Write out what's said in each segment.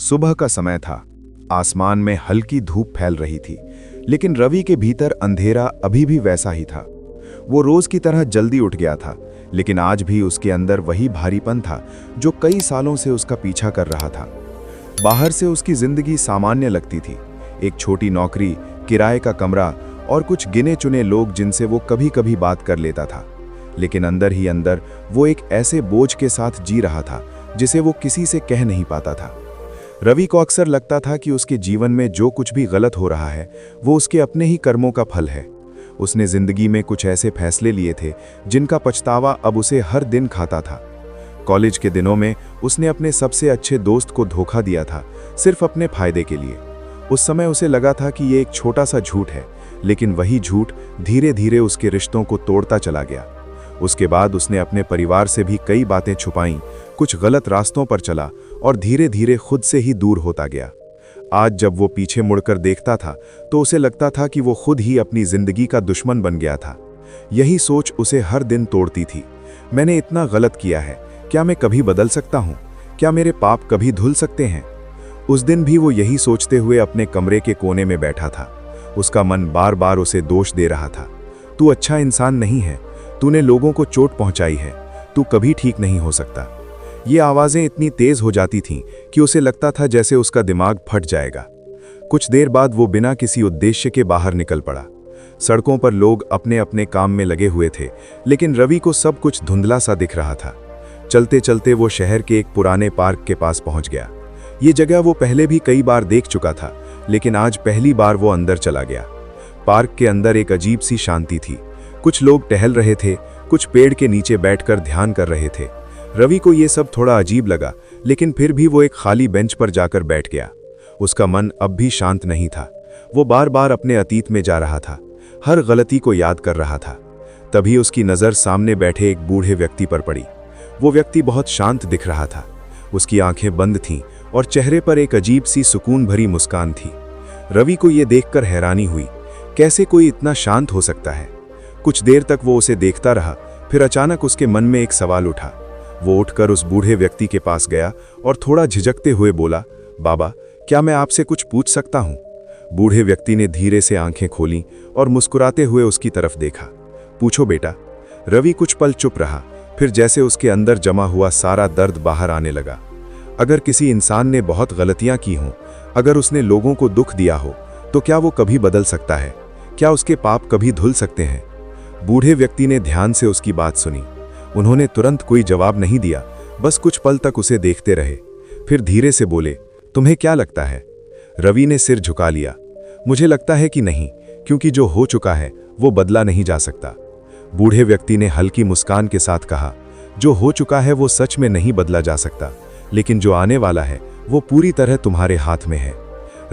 सुबह का समय था। आसमान में हल्की धूप फैल रही थी, लेकिन रवि के भीतर अंधेरा अभी भी वैसा ही था। वो रोज की तरह जल्दी उठ गया था, लेकिन आज भी उसके अंदर वही भारीपन था जो कई सालों से उसका पीछा कर रहा था। बाहर से उसकी जिंदगी सामान्य लगती थी। एक छोटी नौकरी, किराए का कमरा और कुछ गिने चुने लोग जिनसे वो कभी कभी बात कर लेता था। लेकिन अंदर ही अंदर वो एक ऐसे बोझ के साथ जी रहा था जिसे वो किसी से कह नहीं पाता था। रवि को अक्सर लगता था कि उसके जीवन में जो कुछ भी गलत हो रहा है वो उसके अपने ही कर्मों का फल है। उसने जिंदगी में कुछ ऐसे फैसले लिए थे जिनका पछतावा अब उसे हर दिन खाता था। कॉलेज के दिनों में उसने अपने सबसे अच्छे दोस्त को धोखा दिया था, सिर्फ अपने फायदे के लिए। उस समय उसे लगा था कि ये एक छोटा सा झूठ है, लेकिन वही झूठ धीरे धीरे उसके रिश्तों को तोड़ता चला गया। उसके बाद उसने अपने परिवार से भी कई बातें छुपाईं, कुछ गलत रास्तों पर चला और धीरे धीरे खुद से ही दूर होता गया। आज जब वो पीछे मुड़कर देखता था तो उसे लगता था कि वो खुद ही अपनी जिंदगी का दुश्मन बन गया था। यही सोच उसे हर दिन तोड़ती थी। मैंने इतना गलत किया है, क्या मैं कभी बदल सकता हूँ? क्या मेरे पाप कभी धुल सकते हैं? उस दिन भी वो यही सोचते हुए अपने कमरे के कोने में बैठा था। उसका मन बार बार उसे दोष दे रहा था। तू अच्छा इंसान नहीं है, तूने लोगों को चोट पहुंचाई है, तू कभी ठीक नहीं हो सकता। ये आवाज़ें इतनी तेज हो जाती थीं कि उसे लगता था जैसे उसका दिमाग फट जाएगा। कुछ देर बाद वो बिना किसी उद्देश्य के बाहर निकल पड़ा। सड़कों पर लोग अपने अपने काम में लगे हुए थे, लेकिन रवि को सब कुछ धुंधला सा दिख रहा था। चलते चलते वो शहर के एक पुराने पार्क के पास पहुंच गया। ये जगह वो पहले भी कई बार देख चुका था, लेकिन आज पहली बार वो अंदर चला गया। पार्क के अंदर एक अजीब सी शांति थी। कुछ लोग टहल रहे थे, कुछ पेड़ के नीचे बैठकर ध्यान कर रहे थे। रवि को ये सब थोड़ा अजीब लगा, लेकिन फिर भी वो एक खाली बेंच पर जाकर बैठ गया। उसका मन अब भी शांत नहीं था। वो बार बार अपने अतीत में जा रहा था, हर गलती को याद कर रहा था। तभी उसकी नज़र सामने बैठे एक बूढ़े व्यक्ति पर पड़ी। वो व्यक्ति बहुत शांत दिख रहा था। उसकी आंखें बंद थीं और चेहरे पर एक अजीब सी सुकून भरी मुस्कान थी। रवि को ये देखकर हैरानी हुई, कैसे कोई इतना शांत हो सकता है। कुछ देर तक वो उसे देखता रहा, फिर अचानक उसके मन में एक सवाल उठा। वो उठकर उस बूढ़े व्यक्ति के पास गया और थोड़ा झिझकते हुए बोला, बाबा, क्या मैं आपसे कुछ पूछ सकता हूँ? बूढ़े व्यक्ति ने धीरे से आंखें खोलीं और मुस्कुराते हुए उसकी तरफ देखा। पूछो बेटा। रवि कुछ पल चुप रहा, फिर जैसे उसके अंदर जमा हुआ सारा दर्द बाहर आने लगा। अगर किसी इंसान ने बहुत गलतियां की हों, अगर उसने लोगों को दुख दिया हो, तो क्या वो कभी बदल सकता है? क्या उसके पाप कभी धुल सकते हैं? बूढ़े व्यक्ति ने ध्यान से उसकी बात सुनी। उन्होंने तुरंत कोई जवाब नहीं दिया, बस कुछ पल तक उसे देखते रहे। फिर धीरे से बोले, तुम्हें क्या लगता है? रवि ने सिर झुका लिया। मुझे लगता है कि नहीं, क्योंकि जो हो चुका है वो बदला नहीं जा सकता। बूढ़े व्यक्ति ने हल्की मुस्कान के साथ कहा, जो हो चुका है वो सच में नहीं बदला जा सकता, लेकिन जो आने वाला है वो पूरी तरह तुम्हारे हाथ में है।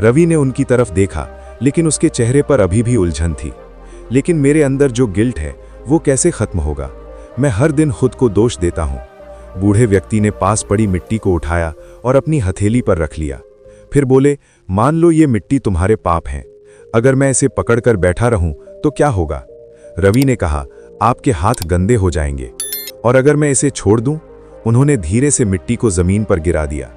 रवि ने उनकी तरफ देखा, लेकिन उसके चेहरे पर अभी भी उलझन थी। लेकिन मेरे अंदर जो गिल्ट है वो कैसे खत्म होगा? मैं हर दिन खुद को दोष देता हूँ। बूढ़े व्यक्ति ने पास पड़ी मिट्टी को उठाया और अपनी हथेली पर रख लिया। फिर बोले, मान लो ये मिट्टी तुम्हारे पाप हैं। अगर मैं इसे पकड़कर बैठा रहूं तो क्या होगा? रवि ने कहा, आपके हाथ गंदे हो जाएंगे। और अगर मैं इसे छोड़ दूं? उन्होंने धीरे से मिट्टी को जमीन पर गिरा दिया।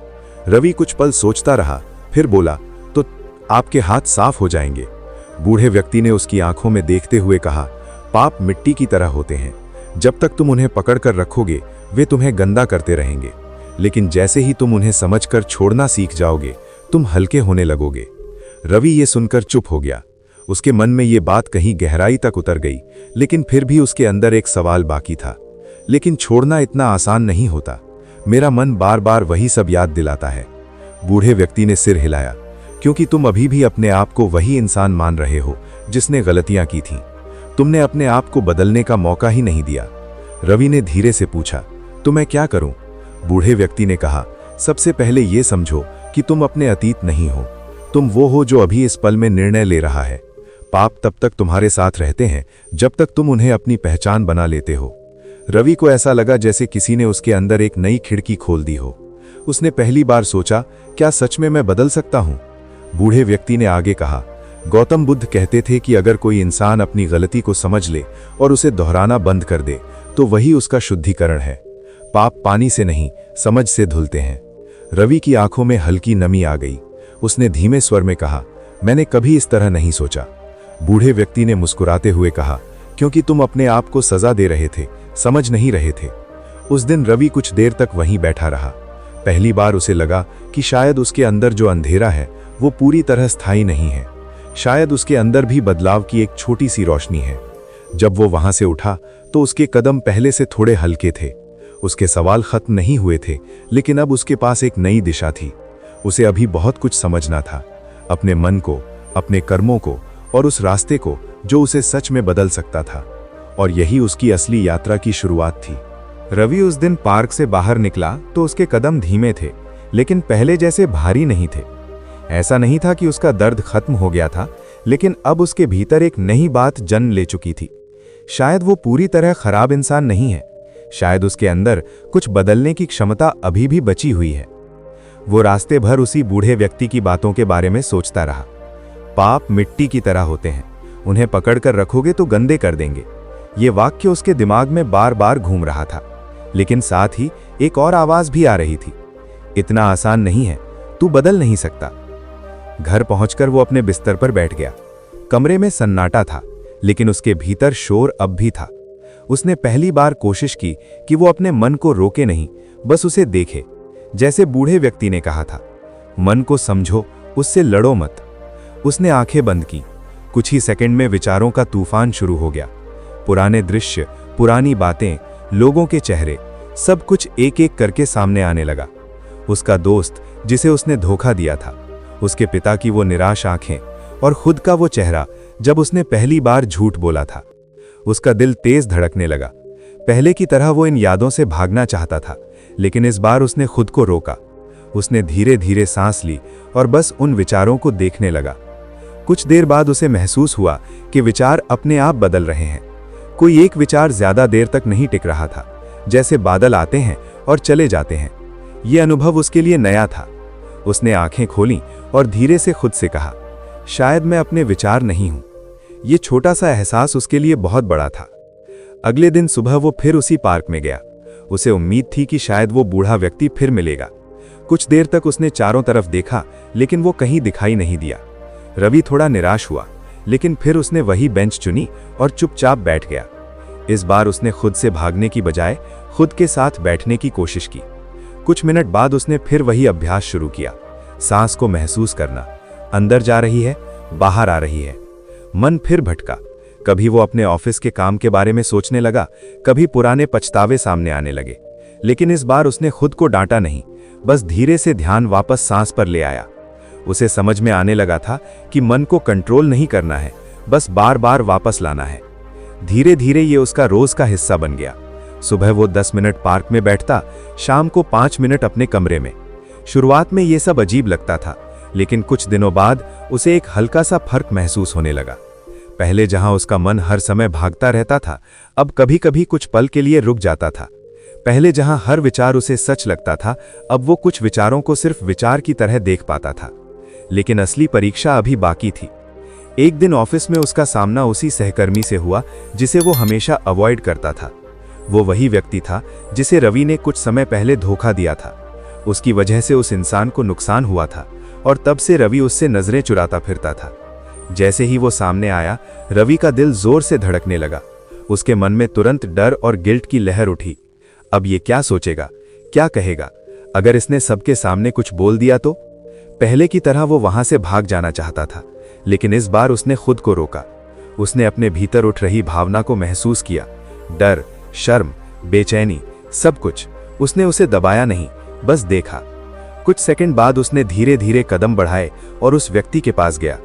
रवि कुछ पल सोचता रहा, फिर बोला, तो आपके हाथ साफ हो जाएंगे। बूढ़े व्यक्ति ने उसकी आंखों में देखते हुए कहा, पाप मिट्टी की तरह होते हैं। जब तक तुम उन्हें पकड़कर रखोगे वे तुम्हें गंदा करते रहेंगे, लेकिन जैसे ही तुम उन्हें समझकर छोड़ना सीख जाओगे तुम हल्के होने लगोगे। रवि ये सुनकर चुप हो गया। उसके मन में ये बात कहीं गहराई तक उतर गई, लेकिन फिर भी उसके अंदर एक सवाल बाकी था। लेकिन छोड़ना इतना आसान नहीं होता। मेरा मन बार बार वही सब याद दिलाता है। बूढ़े व्यक्ति ने सिर हिलाया, क्योंकि तुम अभी भी अपने आप को वही इंसान मान रहे हो जिसने गलतियां की थीं। तुमने अपने आप को बदलने का मौका ही नहीं दिया। रवि ने धीरे से पूछा, तो मैं क्या करूं? बूढ़े व्यक्ति ने कहा, सबसे पहले ये समझो कि तुम अपने अतीत नहीं हो। तुम वो हो जो अभी इस पल में निर्णय ले रहा है। पाप तब तक तुम्हारे साथ रहते हैं जब तक तुम उन्हें अपनी पहचान बना लेते हो। रवि को ऐसा लगा जैसे किसी ने उसके अंदर एक नई खिड़की खोल दी हो। उसने पहली बार सोचा, क्या सच में मैं बदल सकता हूं? बूढ़े व्यक्ति ने आगे कहा, गौतम बुद्ध कहते थे कि अगर कोई इंसान अपनी गलती को समझ ले और उसे दोहराना बंद कर दे तो वही उसका शुद्धिकरण है। पाप पानी से नहीं, समझ से धुलते हैं। रवि की आंखों में हल्की नमी आ गई। उसने धीमे स्वर में कहा, मैंने कभी इस तरह नहीं सोचा। बूढ़े व्यक्ति ने मुस्कुराते हुए कहा, क्योंकि तुम अपने आप को सजा दे रहे थे, समझ नहीं रहे थे। उस दिन रवि कुछ देर तक वहीं बैठा रहा। पहली बार उसे लगा कि शायद उसके अंदर जो अंधेरा है वो पूरी तरह स्थायी नहीं है। शायद उसके अंदर भी बदलाव की एक छोटी सी रोशनी है। जब वो वहां से उठा तो उसके कदम पहले से थोड़े हल्के थे। उसके सवाल खत्म नहीं हुए थे, लेकिन अब उसके पास एक नई दिशा थी। उसे अभी बहुत कुछ समझना था, अपने मन को, अपने कर्मों को और उस रास्ते को जो उसे सच में बदल सकता था। और यही उसकी असली यात्रा की शुरुआत थी। रवि उस दिन पार्क से बाहर निकला तो उसके कदम धीमे थे, लेकिन पहले जैसे भारी नहीं थे। ऐसा नहीं था कि उसका दर्द खत्म हो गया था, लेकिन अब उसके भीतर एक नई बात जन्म ले चुकी थी। शायद वो पूरी तरह खराब इंसान नहीं है, शायद उसके अंदर कुछ बदलने की क्षमता अभी भी बची हुई है। वो रास्ते भर उसी बूढ़े व्यक्ति की बातों के बारे में सोचता रहा। पाप मिट्टी की तरह होते हैं, उन्हें पकड़कर रखोगे तो गंदे कर देंगे। ये वाक्य उसके दिमाग में बार बार घूम रहा था, लेकिन साथ ही एक और आवाज भी आ रही थी, इतना आसान नहीं है, तू बदल नहीं सकता। घर पहुंचकर वो अपने बिस्तर पर बैठ गया। कमरे में सन्नाटा था, लेकिन उसके भीतर शोर अब भी था। उसने पहली बार कोशिश की कि वो अपने मन को रोके नहीं, बस उसे देखे, जैसे बूढ़े व्यक्ति ने कहा था, मन को समझो, उससे लड़ो मत। उसने आंखें बंद की। कुछ ही सेकंड में विचारों का तूफान शुरू हो गया। पुराने दृश्य, पुरानी बातें, लोगों के चेहरे, सब कुछ एक एक करके सामने आने लगा। उसका दोस्त जिसे उसने धोखा दिया था, उसके पिता की वो निराश आंखें और खुद का वो चेहरा जब उसने पहली बार झूठ बोला था। उसका दिल तेज धड़कने लगा। पहले की तरह वो इन यादों से भागना चाहता था, लेकिन इस बार उसने खुद को रोका। उसने धीरे धीरे सांस ली और बस उन विचारों को देखने लगा। कुछ देर बाद उसे महसूस हुआ कि विचार अपने आप बदल रहे हैं। कोई एक विचार ज्यादा देर तक नहीं टिक रहा था, जैसे बादल आते हैं और चले जाते हैं। यह अनुभव उसके लिए नया था। उसने आंखें खोलीं और धीरे से खुद से कहा, शायद मैं अपने विचार नहीं हूं। यह छोटा सा एहसास उसके लिए बहुत बड़ा था। अगले दिन सुबह वो फिर उसी पार्क में गया। उसे उम्मीद थी कि शायद वो बूढ़ा व्यक्ति फिर मिलेगा। कुछ देर तक उसने चारों तरफ देखा, लेकिन वो कहीं दिखाई नहीं दिया। रवि थोड़ा निराश हुआ, लेकिन फिर उसने वही बेंच चुनी और चुपचाप बैठ गया। इस बार उसने खुद से भागने की बजाय खुद के साथ बैठने की कोशिश की। कुछ मिनट बाद उसने फिर वही अभ्यास शुरू किया, सांस को महसूस करना, अंदर जा रही है, बाहर आ रही है। मन फिर भटका। कभी वो अपने ऑफिस के काम के बारे में सोचने लगा, कभी पुराने पछतावे सामने आने लगे। लेकिन इस बार उसने खुद को डांटा नहीं, बस धीरे से ध्यान वापस सांस पर ले आया। उसे समझ में आने लगा था कि मन को कंट्रोल नहीं करना है, बस बार बार वापस लाना है। धीरे धीरे ये उसका रोज का हिस्सा बन गया। सुबह वो 10 मिनट पार्क में बैठता, शाम को 5 मिनट अपने कमरे में। शुरुआत में ये सब अजीब लगता था, लेकिन कुछ दिनों बाद उसे एक हल्का सा फर्क महसूस होने लगा। पहले जहां उसका मन हर समय भागता रहता था, अब कभी कभी कुछ पल के लिए रुक जाता था। पहले जहां हर विचार उसे सच लगता था, अब वो कुछ विचारों को सिर्फ विचार की तरह देख पाता था। लेकिन असली परीक्षा अभी बाकी थी। एक दिन ऑफिस में उसका सामना उसी सहकर्मी से हुआ जिसे वो हमेशा अवॉइड करता था। वो वही व्यक्ति था जिसे रवि ने कुछ समय पहले धोखा दिया था। उसकी वजह से उस इंसान को नुकसान हुआ था और तब से रवि उससे नजरें चुराता फिरता था। जैसे ही वो सामने आया, रवि का दिल जोर से धड़कने लगा। उसके मन में तुरंत डर और गिल्ट की लहर उठी। अब ये क्या सोचेगा, क्या कहेगा? अगर इसने सबके सामने कुछ बोल दिया तो? पहले की तरह वो वहां से भाग जाना चाहता था, लेकिन इस बार उसने खुद को रोका। उसने अपने भीतर उठ रही भावना को महसूस किया, डर, शर्म, बेचैनी, सब कुछ। उसने उसे दबाया नहीं, बस देखा। कुछ सेकंड बाद उसने धीरे धीरे कदम बढ़ाए और उस व्यक्ति के पास गया।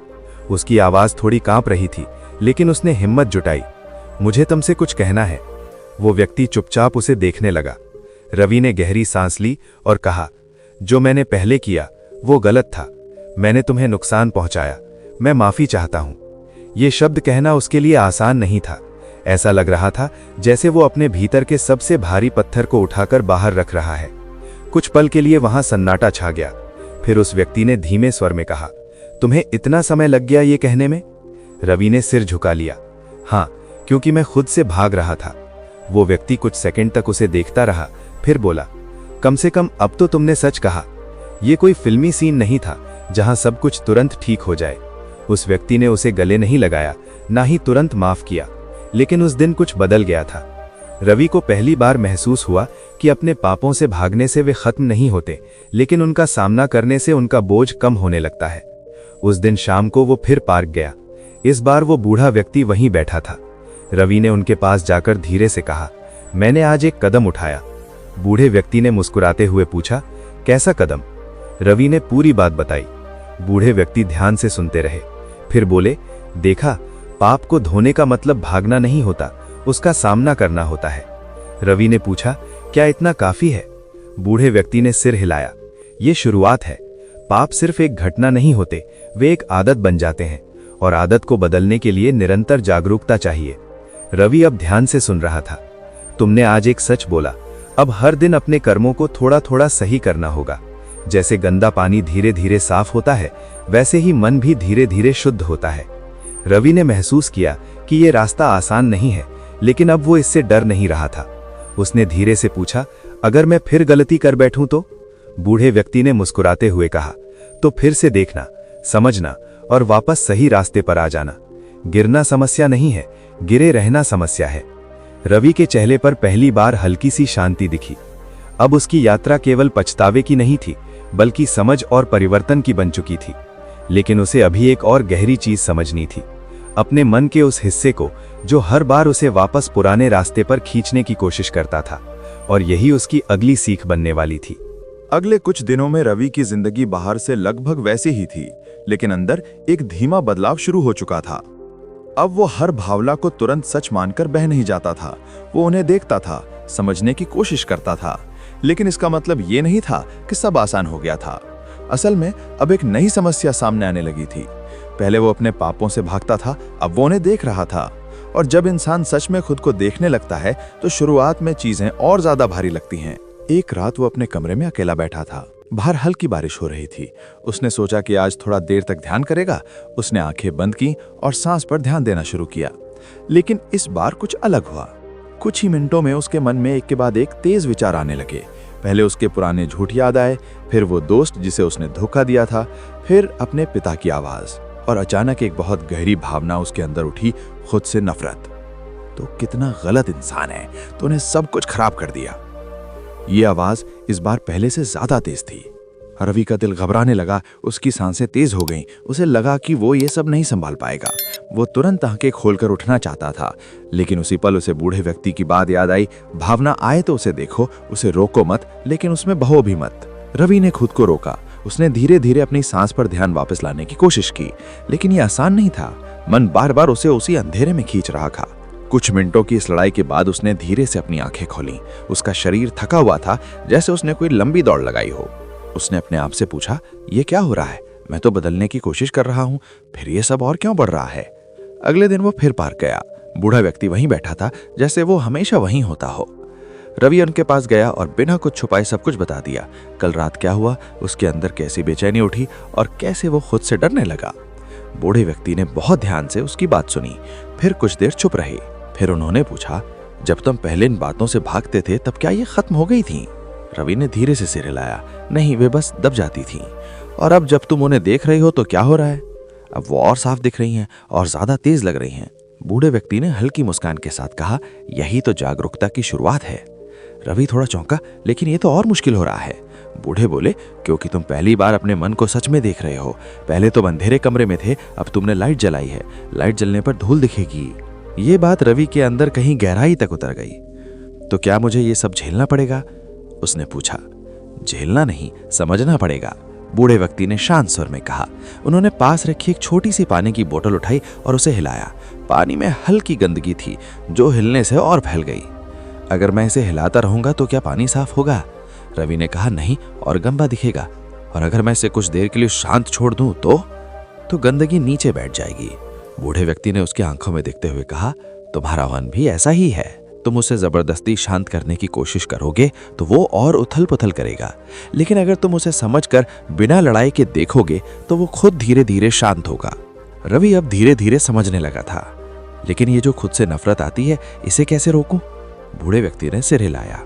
उसकी आवाज थोड़ी कांप रही थी, लेकिन उसने हिम्मत जुटाई। मुझे तुमसे कुछ कहना है। वो व्यक्ति चुपचाप उसे देखने लगा। रवि ने गहरी सांस ली और कहा, जो मैंने पहले किया वो गलत था। मैंने तुम्हें नुकसान पहुंचाया, मैं माफी चाहता हूं। ये शब्द कहना उसके लिए आसान नहीं था। ऐसा लग रहा था जैसे वो अपने भीतर के सबसे भारी पत्थर को उठाकर बाहर रख रहा है। कुछ पल के लिए वहां सन्नाटा छा गया। फिर उस व्यक्ति ने धीमे स्वर में कहा, तुम्हें इतना समय लग गया ये कहने में? रवि ने सिर झुका लिया। हाँ, क्योंकि मैं खुद से भाग रहा था। वो व्यक्ति कुछ सेकंड तक उसे देखता रहा, फिर बोला, कम से कम अब तो तुमने सच कहा। ये कोई फिल्मी सीन नहीं था जहां सब कुछ तुरंत ठीक हो जाए। उस व्यक्ति ने उसे गले नहीं लगाया, ना ही तुरंत माफ किया, लेकिन उस दिन कुछ बदल गया था। रवि को पहली बार महसूस हुआ कि अपने पापों से भागने से वे खत्म नहीं होते, लेकिन उनका सामना करने से उनका बोझ कम होने लगता है। उस दिन शाम को वो फिर पार्क गया। इस बार वो बूढ़ा व्यक्ति वहीं बैठा था। रवि ने उनके पास जाकर धीरे से कहा, मैंने आज एक कदम उठाया। बूढ़े व्यक्ति ने मुस्कुराते हुए पूछा, कैसा कदम? रवि ने पूरी बात बताई। बूढ़े व्यक्ति ध्यान से सुनते रहे, फिर बोले, देखा, पाप को धोने का मतलब भागना नहीं होता, उसका सामना करना होता है। रवि ने पूछा, क्या इतना काफी है? बूढ़े व्यक्ति ने सिर हिलाया। ये शुरुआत है। पाप सिर्फ एक घटना नहीं होते, वे एक आदत बन जाते हैं, और आदत को बदलने के लिए निरंतर जागरूकता चाहिए। रवि अब ध्यान से सुन रहा था। तुमने आज एक सच बोला, अब हर दिन अपने कर्मों को थोड़ा थोड़ा सही करना होगा। जैसे गंदा पानी धीरे धीरे साफ होता है, वैसे ही मन भी धीरे धीरे शुद्ध होता है। रवि ने महसूस किया कि ये रास्ता आसान नहीं है, लेकिन अब वो इससे डर नहीं रहा था। उसने धीरे से पूछा, अगर मैं फिर गलती कर बैठूं तो? बूढ़े व्यक्ति ने मुस्कुराते हुए कहा, तो फिर से देखना, समझना और वापस सही रास्ते पर आ जाना। गिरना समस्या नहीं है, गिरे रहना समस्या है। रवि के चेहरे पर पहली बार हल्की सी शांति दिखी। अब उसकी यात्रा केवल पछतावे की नहीं थी, बल्कि समझ और परिवर्तन की बन चुकी थी। लेकिन उसे अभी एक और गहरी चीज समझनी थी, अपने मन के उस हिस्से को जो हर बार उसे वापस पुराने रास्ते पर खींचने की कोशिश करता था, और यही उसकी अगली सीख बनने वाली थी। अगले कुछ दिनों में रवि की जिंदगी बाहर से लगभग वैसी ही थी, लेकिन अंदर एक धीमा बदलाव शुरू हो चुका था। अब वो हर भावना को तुरंत सच मानकर बह नहीं जाता था। वो उन्हें देखता था, समझने की कोशिश करता था, लेकिन इसका मतलब ये नहीं था कि सब आसान हो गया था। असल में अब एक नई समस्या सामने आने लगी थी। पहले वो अपने पापों से भागता था, अब वो उन्हें देख रहा था। और जब इंसान सच में खुद को देखने लगता है तो शुरुआत में चीजें और ज्यादा भारी लगती हैं। एक रात वो अपने कमरे में अकेला बैठा था। बाहर हल्की बारिश हो रही थी। उसने सोचा कि आज थोड़ा देर तक ध्यान करेगा। उसने आंखें बंद की और सांस पर ध्यान देना शुरू किया। लेकिन इस बार कुछ अलग हुआ। कुछ ही मिनटों में उसके मन में एक के बाद एक तेज विचार आने लगे। पहले उसके पुराने झूठ याद आए, फिर वो दोस्त जिसे उसने धोखा दिया था, फिर अपने पिता की आवाज, और अचानक एक बहुत गहरी भावना उसके अंदर उठी, खुद से नफरत। तो कितना गलत इंसान है, तूने सब कुछ खराब कर दिया। ये आवाज इस बार पहले से ज्यादा तेज थी। रवि का दिल घबराने लगा, उसकी सांसें तेज हो गईं। उसे लगा कि वो ये सब नहीं संभाल पाएगा। वो तुरंत आंखें खोलकर उठना चाहता था, लेकिन उसी पल उसे बूढ़े व्यक्ति की बात याद आई, भावना आए तो उसे देखो, उसे रोको मत, लेकिन उसमें बहो भी मत। रवि ने खुद को रोका। उसने धीरे धीरे अपनी सांस पर ध्यान वापस लाने की कोशिश की, लेकिन ये आसान नहीं था। मन बार बार उसे उसी अंधेरे में खींच रहा था। कुछ मिनटों की इस लड़ाई के बाद उसने धीरे से अपनी आंखें खोली। उसका शरीर थका हुआ था, जैसे उसने कोई लंबी दौड़ लगाई हो। उसने अपने आप से पूछा, ये क्या हो रहा है? मैं तो बदलने की कोशिश कर रहा हूँ, फिर ये सब और क्यों बढ़ रहा है? अगले दिन वो फिर पार्क गया। बूढ़ा व्यक्ति वहीं बैठा था, जैसे वो हमेशा वहीं होता हो। रवि उनके पास गया और बिना कुछ छुपाए सब कुछ बता दिया। कल रात क्या हुआ, उसके अंदर कैसी बेचैनी उठी और कैसे वो खुद से डरने लगा। बूढ़े व्यक्ति ने बहुत ध्यान से उसकी बात सुनी, फिर कुछ देर चुप रहे। फिर उन्होंने पूछा, जब तुम पहले इन बातों से भागते थे तब क्या ये खत्म हो गई थी? रवि ने धीरे से सिर हिलाया, नहीं, वे बस दब जाती थीं। और अब जब तुम उन्हें देख रही हो तो क्या हो रहा है? अब वो और साफ दिख रही हैं और ज्यादा तेज लग रही हैं। बूढ़े व्यक्ति ने हल्की मुस्कान के साथ कहा, यही तो जागरूकता की शुरुआत है। रवि थोड़ा चौंका, लेकिन ये तो और मुश्किल हो रहा है। बूढ़े बोले, क्योंकि तुम पहली बार अपने मन को सच में देख रहे हो। पहले तुम अंधेरे कमरे में थे, अब तुमने लाइट जलाई है। लाइट जलने पर धूल दिखेगी। ये बात रवि के अंदर कहीं गहराई तक उतर गई। तो क्या मुझे ये सब झेलना पड़ेगा? उसने पूछा। झेलना नहीं, समझना पड़ेगा, बूढ़े व्यक्ति ने शांत स्वर में कहा। उन्होंने पास रखी एक छोटी सी पानी की बोतल उठाई और उसे हिलाया। पानी में हल्की गंदगी थी, जो हिलने से और फैल गई। अगर मैं इसे हिलाता रहूंगा तो क्या पानी साफ होगा? रवि ने कहा, नहीं, और गंदा दिखेगा। और अगर मैं इसे कुछ देर के लिए शांत छोड़ दूं तो गंदगी नीचे बैठ जाएगी। बूढ़े व्यक्ति ने उसकी आंखों में देखते हुए कहा, तुम्हारा मन भी ऐसा ही है। तुम उसे जबरदस्ती शांत करने की कोशिश करोगे तो वो और उथल पुथल करेगा, लेकिन अगर तुम उसे समझकर बिना लड़ाई के देखोगे तो वो खुद धीरे धीरे शांत होगा। रवि अब धीरे धीरे समझने लगा था, लेकिन ये जो खुद से नफरत आती है, इसे कैसे रोकूं? बूढ़े व्यक्ति ने सिर हिलाया।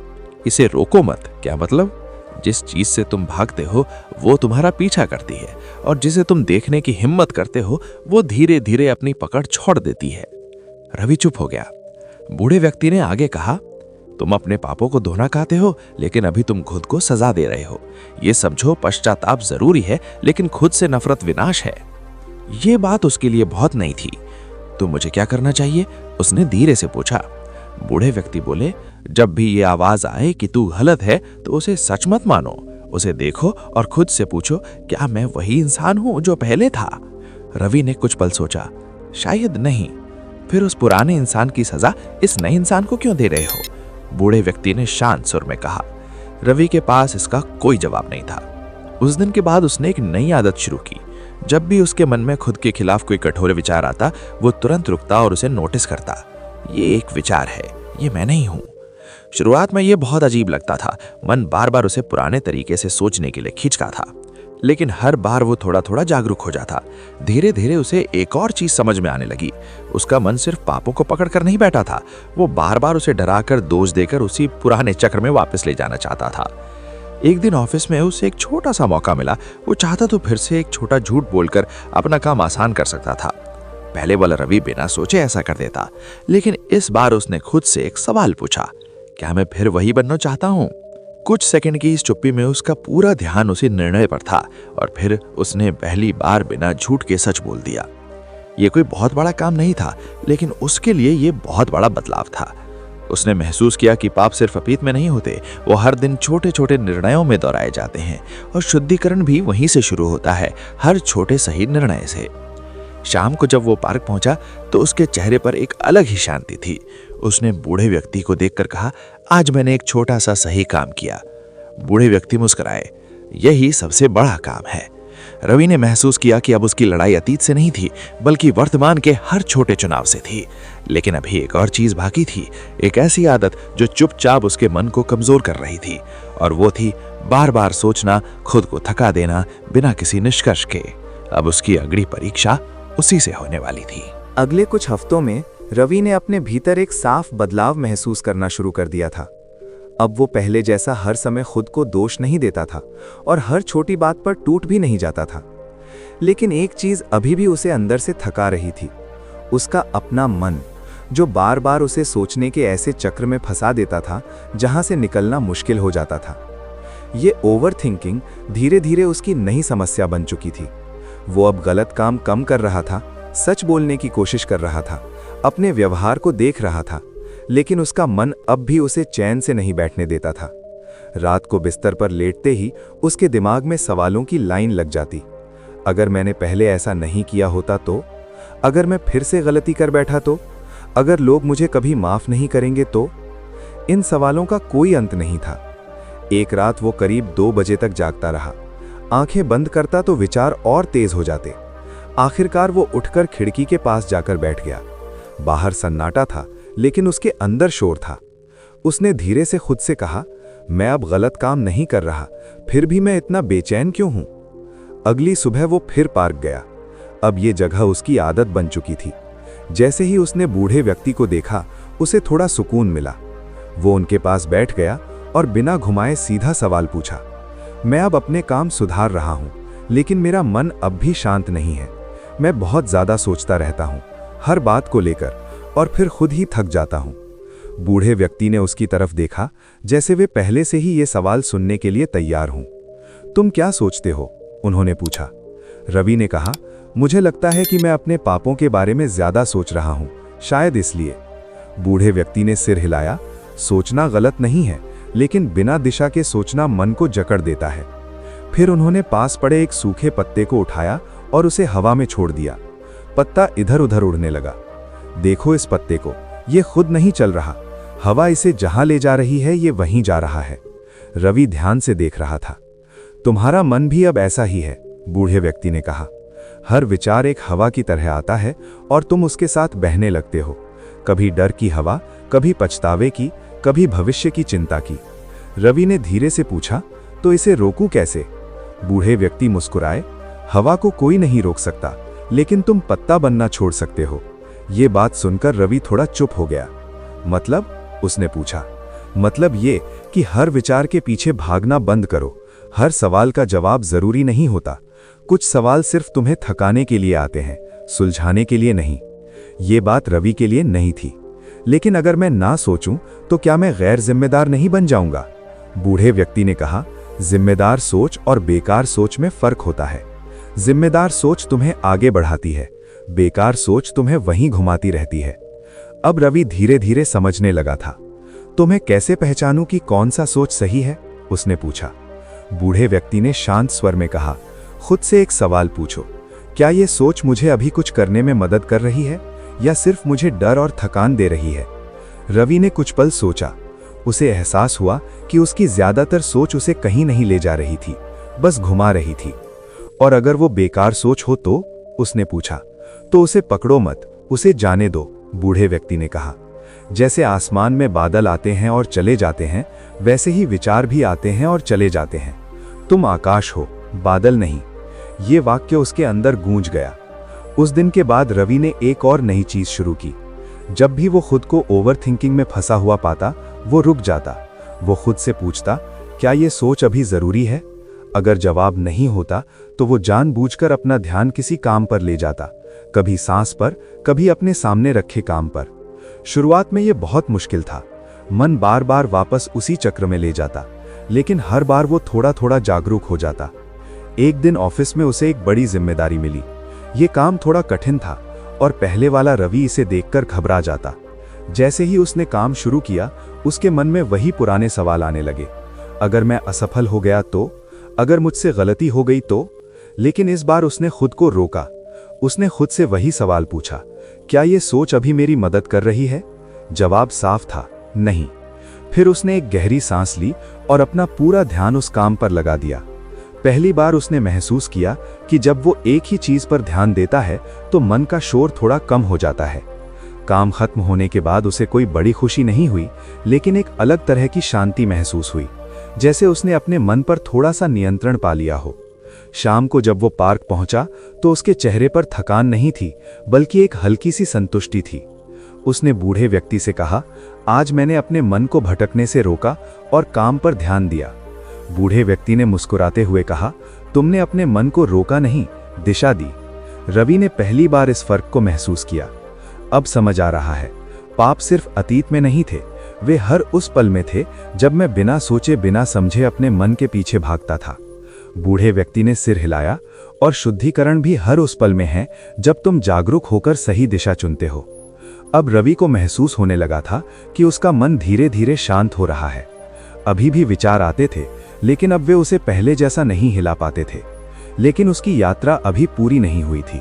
इसे रोको मत, क्या मतलब? जिस चीज से तुम भागते हो वो तुम्हारा पीछा करती है, और जिसे तुम देखने की हिम्मत करते हो वो धीरे धीरे अपनी पकड़ छोड़ देती है। रवि चुप हो गया। बूढ़े व्यक्ति ने आगे कहा, तुम अपने पापों को धोना कहते हो, लेकिन अभी तुम खुद को सजा दे रहे हो। ये समझो, पश्चाताप जरूरी है, लेकिन खुद से नफरत विनाश है। ये बात उसके लिए बहुत नई थी। तो मुझे क्या करना चाहिए? उसने धीरे से पूछा। बूढ़े व्यक्ति बोले, जब भी ये आवाज आए कि तू गलत है तो उसे सच मत मानो। उसे देखो और खुद से पूछो, क्या मैं वही इंसान हूं जो पहले था? रवि ने कुछ पल सोचा, शायद नहीं। फिर उस पुराने इंसान की सजा इस नए इंसान को क्यों दे रहे हो? बूढ़े व्यक्ति ने शांत सुर में कहा। रवि के पास इसका कोई जवाब नहीं था। उस दिन के बाद उसने एक नई आदत शुरू की। जब भी उसके मन में खुद के खिलाफ कोई कठोर विचार आता, वो तुरंत रुकता और उसे नोटिस करता। ये एक विचार है, ये मैं नहीं हूं। शुरुआत में ये बहुत अजीब लगता था। मन बार बार उसे पुराने तरीके से सोचने के लिए खींचता था, लेकिन हर बार वो थोड़ा थोड़ा जागरूक हो जाता। धीरे धीरे उसे एक और चीज समझ में आने लगी। उसका मन सिर्फ पापों को पकड़ कर नहीं बैठा था, वो बार बार उसे डराकर, दोष देकर उसी पुराने चक्र में वापस ले जाना चाहता था। एक दिन ऑफिस में उसे एक छोटा सा मौका मिला। वो चाहता तो फिर से एक छोटा झूठ बोलकर अपना काम आसान कर सकता था। पहले वाला रवि बिना सोचे ऐसा कर देता, लेकिन इस बार उसने खुद से एक सवाल पूछा, क्या मैं फिर वही बनना चाहता हूँ? कुछ सेकंड की इस चुप्पी में उसका पूरा ध्यान उसी निर्णय पर था, और फिर उसने पहली बार बिना झूठ के सच बोल दिया। ये कोई बहुत बड़ा काम नहीं था, लेकिन उसके लिए ये बहुत बड़ा बदलाव था। उसने महसूस किया कि पाप सिर्फ अतीत में नहीं होते, वो हर दिन छोटे छोटे निर्णयों में दोहराए जाते हैं, और शुद्धिकरण भी वहीं से शुरू होता है, हर छोटे सही निर्णय से। शाम को जब वो पार्क पहुंचा तो उसके चेहरे पर एक अलग ही शांति थी। उसने बूढ़े व्यक्ति को देखकर कहा, आज मैंने एक छोटा सा सही काम किया। बूढ़े व्यक्ति मुस्कुराए, यही सबसे बड़ा काम है। रवि ने महसूस किया कि अब उसकी लड़ाई अतीत से नहीं थी, बल्कि वर्तमान के हर छोटे चुनाव से थी। लेकिन अभी एक और चीज बाकी थी, एक ऐसी आदत जो चुपचाप उसके मन को कमजोर कर रही थी, और वो थी बार बार सोचना, खुद को थका देना बिना किसी निष्कर्ष के। अब उसकी अगली परीक्षा उसी से होने वाली थी। अगले कुछ हफ्तों में रवि ने अपने भीतर एक साफ बदलाव महसूस करना शुरू कर दिया था। अब वो पहले जैसा हर समय खुद को दोष नहीं देता था और हर छोटी बात पर टूट भी नहीं जाता था। लेकिन एक चीज अभी भी उसे अंदर से थका रही थी, उसका अपना मन, जो बार बार उसे सोचने के ऐसे चक्र में फंसा देता था जहां से निकलना मुश्किल हो जाता था। ये ओवर थिंकिंग धीरे धीरे उसकी नई समस्या बन चुकी थी। वो अब गलत काम कम कर रहा था, सच बोलने की कोशिश कर रहा था, अपने व्यवहार को देख रहा था, लेकिन उसका मन अब भी उसे चैन से नहीं बैठने देता था। रात को बिस्तर पर लेटते ही उसके दिमाग में सवालों की लाइन लग जाती। अगर मैंने पहले ऐसा नहीं किया होता तो? अगर मैं फिर से गलती कर बैठा तो? अगर लोग मुझे कभी माफ नहीं करेंगे तो? इन सवालों का कोई अंत नहीं था। एक रात वो करीब 2 बजे तक जागता रहा। आंखें बंद करता तो विचार और तेज हो जाते। आखिरकार वो उठकर खिड़की के पास जाकर बैठ गया। बाहर सन्नाटा था, लेकिन उसके अंदर शोर था। उसने धीरे से खुद से कहा, मैं अब गलत काम नहीं कर रहा, फिर भी मैं इतना बेचैन क्यों हूं? अगली सुबह वो फिर पार्क गया। अब ये जगह उसकी आदत बन चुकी थी। जैसे ही उसने बूढ़े व्यक्ति को देखा, उसे थोड़ा सुकून मिला। वो उनके पास बैठ गया और बिना घुमाए सीधा सवाल पूछा, मैं अब अपने काम सुधार रहा हूं, लेकिन मेरा मन अब भी शांत नहीं है। मैं बहुत ज्यादा सोचता रहता हूं, हर बात को लेकर, और फिर खुद ही थक जाता हूं। बूढ़े व्यक्ति ने उसकी तरफ देखा, जैसे वे पहले से ही ये सवाल सुनने के लिए तैयार हों। तुम क्या सोचते हो? उन्होंने पूछा। रवि ने कहा, मुझे लगता है कि मैं अपने पापों के बारे में ज्यादा सोच रहा हूं, शायद इसलिए। बूढ़े व्यक्ति ने सिर हिलाया, सोचना गलत नहीं है, लेकिन बिना दिशा के सोचना मन को जकड़ देता है। फिर उन्होंने पास पड़े एक सूखे पत्ते को उठाया और उसे हवा में छोड़ दिया। पत्ता इधर उधर उड़ने लगा। देखो इस पत्ते को, ये खुद नहीं चल रहा, हवा इसे जहां ले जा रही है ये वहीं जा रहा है। रवि ध्यान से देख रहा था। तुम्हारा मन भी अब ऐसा ही है, बूढ़े व्यक्ति ने कहा। हर विचार एक हवा की तरह आता है और तुम उसके साथ बहने लगते हो। कभी डर की हवा, कभी पछतावे की, कभी भविष्य की चिंता की। रवि ने धीरे से पूछा, तो इसे रोकूं कैसे? बूढ़े व्यक्ति मुस्कुराए, हवा को कोई नहीं रोक सकता, लेकिन तुम पत्ता बनना छोड़ सकते हो। ये बात सुनकर रवि थोड़ा चुप हो गया। मतलब? उसने पूछा। मतलब ये कि हर विचार के पीछे भागना बंद करो। हर सवाल का जवाब जरूरी नहीं होता। कुछ सवाल सिर्फ तुम्हें थकाने के लिए आते हैं, सुलझाने के लिए नहीं। ये बात रवि के लिए नहीं थी। लेकिन अगर मैं ना सोचूं तो क्या मैं गैर जिम्मेदार नहीं बन जाऊंगा? बूढ़े व्यक्ति ने कहा, जिम्मेदार सोच और बेकार सोच में फर्क होता है। जिम्मेदार सोच तुम्हें आगे बढ़ाती है, बेकार सोच तुम्हें वहीं घुमाती रहती है। अब रवि धीरे धीरे समझने लगा था। तो मैं कैसे पहचानूं कि कौन सा सोच सही है? उसने पूछा। बूढ़े व्यक्ति ने शांत स्वर में कहा, खुद से एक सवाल पूछो, क्या ये सोच मुझे अभी कुछ करने में मदद कर रही है या सिर्फ मुझे डर और थकान दे रही है? रवि ने कुछ पल सोचा। उसे एहसास हुआ कि उसकी ज्यादातर सोच उसे कहीं नहीं ले जा रही थी, बस घुमा रही थी। और अगर वो बेकार सोच हो तो? उसने पूछा। तो उसे पकड़ो मत, उसे जाने दो, बूढ़े व्यक्ति ने कहा। जैसे आसमान में बादल आते हैं और चले जाते हैं, वैसे ही विचार भी आते हैं और चले जाते हैं। तुम आकाश हो, बादल नहीं। ये वाक्य उसके अंदर गूंज गया। उस दिन के बाद रवि ने एक और नई चीज शुरू की। जब भी वो खुद को ओवर थिंकिंग में फंसा हुआ पाता, वो रुक जाता। वो खुद से पूछता, क्या ये सोच अभी जरूरी है? अगर जवाब नहीं होता तो वो जानबूझकर अपना ध्यान किसी काम पर ले जाता, कभी सांस पर, कभी अपने सामने रखे काम पर। शुरुआत में ये बहुत मुश्किल था। मन बार बार वापस उसी चक्र में ले जाता, लेकिन हर बार वो थोड़ा थोड़ा जागरूक हो जाता। एक दिन ऑफिस में उसे एक बड़ी जिम्मेदारी मिली। ये काम थोड़ा कठिन था और पहले वाला रवि इसे देखकर घबरा जाता। जैसे ही उसने काम शुरू किया, उसके मन में वही पुराने सवाल आने लगे। अगर मैं असफल हो गया तो? अगर मुझसे गलती हो गई तो? लेकिन इस बार उसने खुद को रोका। उसने खुद से वही सवाल पूछा, क्या ये सोच अभी मेरी मदद कर रही है? जवाब साफ था, नहीं। फिर उसने एक गहरी सांस ली और अपना पूरा ध्यान उस काम पर लगा दिया। पहली बार उसने महसूस किया कि जब वो एक ही चीज पर ध्यान देता है तो मन का शोर थोड़ा कम हो जाता है। काम खत्म होने के बाद उसे कोई बड़ी खुशी नहीं हुई, लेकिन एक अलग तरह की शांति महसूस हुई, जैसे उसने अपने मन पर थोड़ा सा नियंत्रण पा लिया हो। शाम को जब वो पार्क पहुंचा तो उसके चेहरे पर थकान नहीं थी, बल्कि एक हल्की सी संतुष्टि थी। उसने बूढ़े व्यक्ति से कहा, आज मैंने अपने मन को भटकने से रोका और काम पर ध्यान दिया। बूढ़े व्यक्ति ने मुस्कुराते हुए कहा, तुमने अपने मन को रोका नहीं, दिशा दी। रवि ने पहली बार इस फर्क को महसूस किया। अब समझ आ रहा है, पाप सिर्फ अतीत में नहीं थे, वे हर उस पल में थे जब मैं बिना सोचे बिना समझे अपने मन के पीछे भागता था। बूढ़े व्यक्ति ने सिर हिलाया, और शुद्धिकरण भी हर उस पल में है जब तुम जागरूक होकर सही दिशा चुनते हो। अब रवि को महसूस होने लगा था कि उसका मन धीरे धीरे शांत हो रहा है। अभी भी विचार आते थे, लेकिन अब वे उसे पहले जैसा नहीं हिला पाते थे। लेकिन उसकी यात्रा अभी पूरी नहीं हुई थी।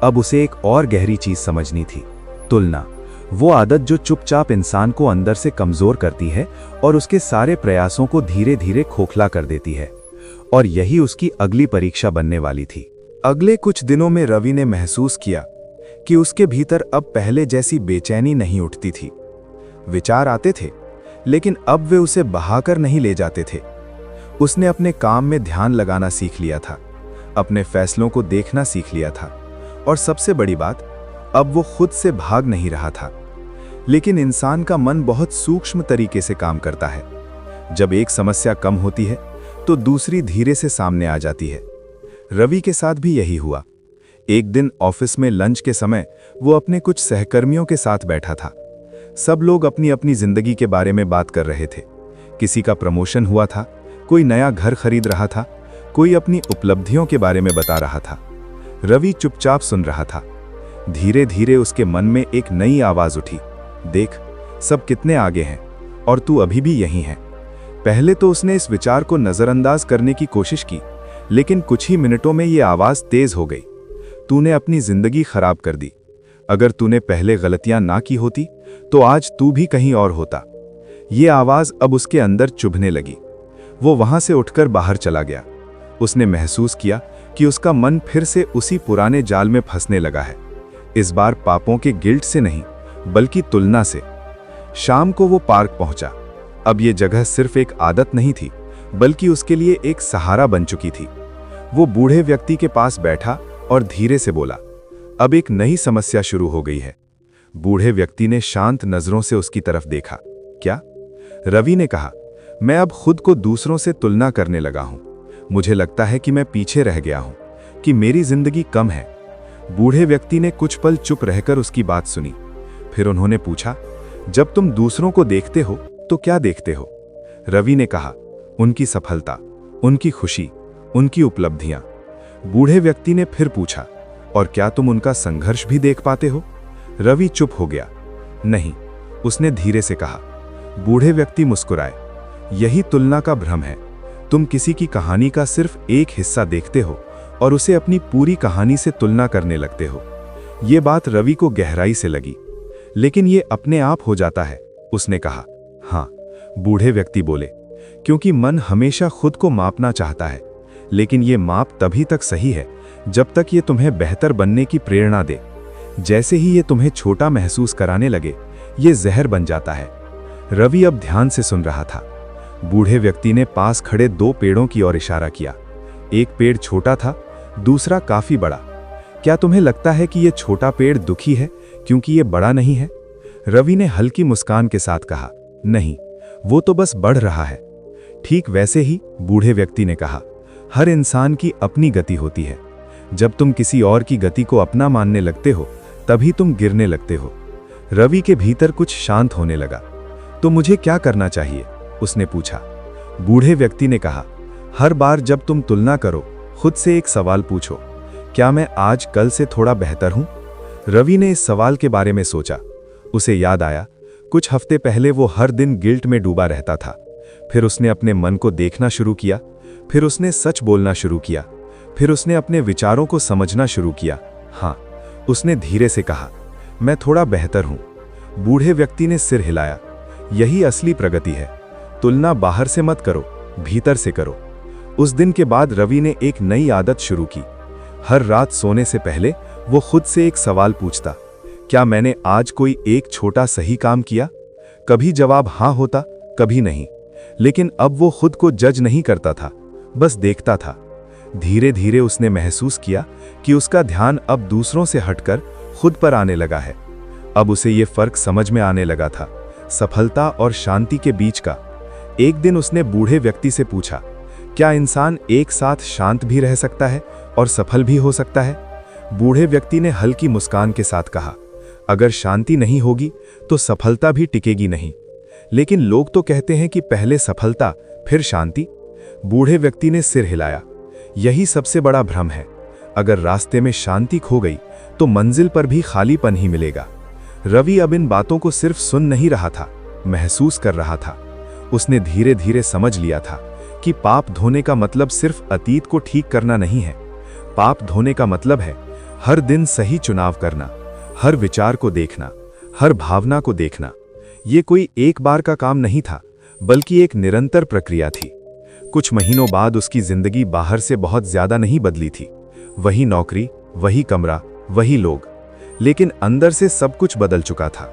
अब उसे एक और गहरी चीज समझनी थी, तुलना। वो आदत जो चुपचाप इंसान को अंदर से कमजोर करती है और उसके सारे प्रयासों को धीरे धीरे खोखला कर देती है। और यही उसकी अगली परीक्षा बनने वाली थी। अगले कुछ दिनों में रवि ने महसूस किया कि उसके भीतर अब पहले जैसी बेचैनी नहीं उठती थी। विचार आते थे, लेकिन अब वे उसे बहाकर नहीं ले जाते थे। उसने अपने काम में ध्यान लगाना सीख लिया था, अपने फैसलों को देखना सीख लिया था, और सबसे बड़ी बात, अब वो खुद से भाग नहीं रहा था। लेकिन इंसान का मन बहुत सूक्ष्म तरीके से काम करता है। जब एक समस्या कम होती है तो दूसरी धीरे से सामने आ जाती है। रवि के साथ भी यही हुआ। एक दिन ऑफिस में लंच के समय वो अपने कुछ सहकर्मियों के साथ बैठा था। सब लोग अपनी अपनी जिंदगी के बारे में बात कर रहे थे। किसी का प्रमोशन हुआ था, कोई नया घर खरीद रहा था, कोई अपनी उपलब्धियों के बारे में बता रहा था। रवि चुपचाप सुन रहा था। धीरे धीरे उसके मन में एक नई आवाज उठी, देख, सब कितने आगे हैं और तू अभी भी यहीं है। पहले तो उसने इस विचार को नजरअंदाज करने की कोशिश की, लेकिन कुछ ही मिनटों में यह आवाज तेज हो गई। तूने अपनी जिंदगी खराब कर दी। अगर तूने पहले गलतियां ना की होती तो आज तू भी कहीं और होता। ये आवाज अब उसके अंदर चुभने लगी। वो वहां से उठकर बाहर चला गया। उसने महसूस किया कि उसका मन फिर से उसी पुराने जाल में फंसने लगा है। इस बार पापों के गिल्ट से नहीं, बल्कि तुलना से। शाम को वो पार्क पहुंचा। अब ये जगह सिर्फ एक आदत नहीं थी, बल्कि उसके लिए एक सहारा बन चुकी थी। वो बूढ़े व्यक्ति के पास बैठा और धीरे से बोला, अब एक नई समस्या शुरू हो गई है। बूढ़े व्यक्ति ने शांत नजरों से उसकी तरफ देखा। क्या? रवि ने कहा, मैं अब खुद को दूसरों से तुलना करने लगा हूं। मुझे लगता है कि मैं पीछे रह गया हूं, कि मेरी जिंदगी कम है। बूढ़े व्यक्ति ने कुछ पल चुप रहकर उसकी बात सुनी। फिर उन्होंने पूछा, जब तुम दूसरों को देखते हो तो क्या देखते हो? रवि ने कहा, उनकी सफलता, उनकी खुशी, उनकी उपलब्धियां। बूढ़े व्यक्ति ने फिर पूछा, और क्या तुम उनका संघर्ष भी देख पाते हो? रवि चुप हो गया। नहीं, उसने धीरे से कहा। बूढ़े व्यक्ति मुस्कुराए। यही तुलना का भ्रम है। तुम किसी की कहानी का सिर्फ एक हिस्सा देखते हो और उसे अपनी पूरी कहानी से तुलना करने लगते हो। ये बात रवि को गहराई से लगी। लेकिन ये अपने आप हो जाता है, उसने कहा। हाँ, बूढ़े व्यक्ति बोले, क्योंकि मन हमेशा खुद को मापना चाहता है, लेकिन ये माप तभी तक सही है जब तक ये तुम्हें बेहतर बनने की प्रेरणा दे। जैसे ही ये तुम्हें छोटा महसूस कराने लगे, ये जहर बन जाता है। रवि अब ध्यान से सुन रहा था। बूढ़े व्यक्ति ने पास खड़े 2 पेड़ों की ओर इशारा किया। एक पेड़ छोटा था, दूसरा काफी बड़ा। क्या तुम्हें लगता है कि यह छोटा पेड़ दुखी है क्योंकि यह बड़ा नहीं है? रवि ने हल्की मुस्कान के साथ कहा, नहीं, वो तो बस बढ़ रहा है। ठीक वैसे ही, बूढ़े व्यक्ति ने कहा, हर इंसान की अपनी गति होती है। जब तुम किसी और की गति को अपना मानने लगते हो, तभी तुम गिरने लगते हो। रवि के भीतर कुछ शांत होने लगा। तो मुझे क्या करना चाहिए? उसने पूछा। बूढ़े व्यक्ति ने कहा, हर बार जब तुम तुलना करो, खुद से एक सवाल पूछो, क्या मैं आज कल से थोड़ा बेहतर हूं? रवि ने इस सवाल के बारे में सोचा। उसे याद आया, कुछ हफ्ते पहले वो हर दिन गिल्ट में डूबा रहता था। फिर उसने अपने मन को देखना शुरू किया, फिर उसने सच बोलना शुरू किया, फिर उसने अपने विचारों को समझना शुरू किया। हाँ, उसने धीरे से कहा, मैं थोड़ा बेहतर हूं। बूढ़े व्यक्ति ने सिर हिलाया। यही असली प्रगति है। तुलना बाहर से मत करो, भीतर से करो। उस दिन के बाद रवि ने एक नई आदत शुरू की। हर रात सोने से पहले वो खुद से एक सवाल पूछता, क्या मैंने आज कोई एक छोटा सही काम किया? कभी जवाब हाँ होता, कभी नहीं। लेकिन अब वो खुद को जज नहीं करता था, बस देखता था। धीरे धीरे उसने महसूस किया कि उसका ध्यान अब दूसरों से हटकर खुद पर आने लगा है। अब उसे ये फर्क समझ में आने लगा था, सफलता और शांति के बीच का। एक दिन उसने बूढ़े व्यक्ति से पूछा, क्या इंसान एक साथ शांत भी रह सकता है और सफल भी हो सकता है? बूढ़े व्यक्ति ने हल्की मुस्कान के साथ कहा, अगर शांति नहीं होगी तो सफलता भी टिकेगी नहीं। लेकिन लोग तो कहते हैं कि पहले सफलता फिर शांति। बूढ़े व्यक्ति ने सिर हिलाया। यही सबसे बड़ा भ्रम है। अगर रास्ते में शांति खो गई तो मंजिल पर भी खालीपन ही मिलेगा। रवि अब इन बातों को सिर्फ सुन नहीं रहा था, महसूस कर रहा था। उसने धीरे धीरे समझ लिया था कि पाप धोने का मतलब सिर्फ अतीत को ठीक करना नहीं है। पाप धोने का मतलब है हर दिन सही चुनाव करना, हर विचार को देखना, हर भावना को देखना। ये कोई एक बार का काम नहीं था, बल्कि एक निरंतर प्रक्रिया थी। कुछ महीनों बाद उसकी जिंदगी बाहर से बहुत ज्यादा नहीं बदली थी। वही नौकरी, वही कमरा, वही लोग, लेकिन अंदर से सब कुछ बदल चुका था।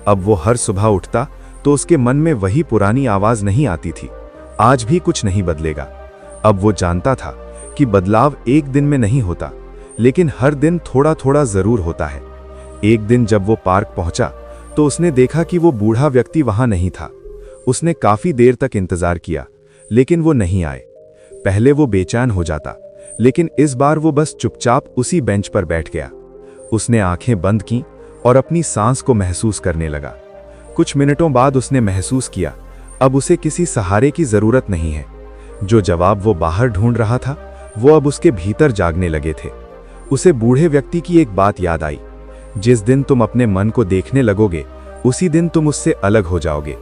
अब वो हर सुबह उठता तो उसके मन में वही पुरानी आवाज नहीं आती थी, आज भी कुछ नहीं बदलेगा। अब वो जानता था कि बदलाव एक दिन में नहीं होता, लेकिन हर दिन थोड़ा थोड़ा जरूर होता है। एक दिन जब वो पार्क पहुंचा तो उसने देखा कि वो बूढ़ा व्यक्ति वहां नहीं था। उसने काफी देर तक इंतजार किया, लेकिन वो नहीं आए। पहले वो बेचैन हो जाता, लेकिन इस बार वो बस चुपचाप उसी बेंच पर बैठ गया। उसने आंखें बंद की और अपनी सांस को महसूस करने लगा। कुछ मिनटों बाद उसने महसूस किया, अब उसे किसी सहारे की जरूरत नहीं है। जो जवाब वो बाहर ढूंढ रहा था, वो अब उसके भीतर जागने लगे थे। उसे बूढ़े व्यक्ति की एक बात याद आई, जिस दिन तुम अपने मन को देखने लगोगे, उसी दिन तुम उससे अलग हो जाओगे।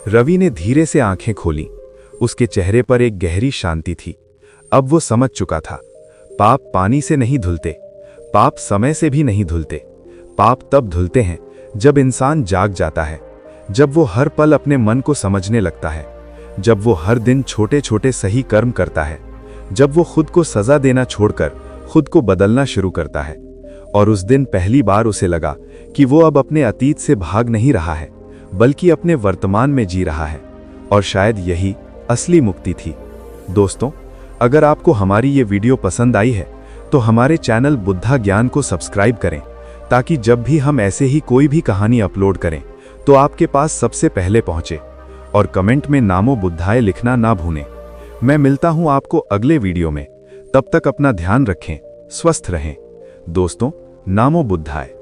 रवि ने धीरे से आंखें खोली। उसके चेहरे पर एक गहरी शांति थी। अब वो समझ चुका था, पाप पानी से नहीं धुलते, पाप समय से भी नहीं धुलते। पाप तब धुलते हैं जब इंसान जाग जाता है, जब वो हर पल अपने मन को समझने लगता है, जब वो हर दिन छोटे छोटे सही कर्म करता है, जब वो खुद को सजा देना छोड़कर खुद को बदलना शुरू करता है। और उस दिन पहली बार उसे लगा कि वो अब अपने अतीत से भाग नहीं रहा है, बल्कि अपने वर्तमान में जी रहा है। और शायद यही असली मुक्ति थी। दोस्तों, अगर आपको हमारी ये वीडियो पसंद आई है तो हमारे चैनल बुद्धा ज्ञान को सब्सक्राइब करें, ताकि जब भी हम ऐसे ही कोई भी कहानी अपलोड करें तो आपके पास सबसे पहले पहुंचे। और कमेंट में नामो बुद्धाय लिखना ना भूलें। मैं मिलता हूं आपको अगले वीडियो में। तब तक अपना ध्यान रखें, स्वस्थ रहें। दोस्तों, नामो बुद्धाय।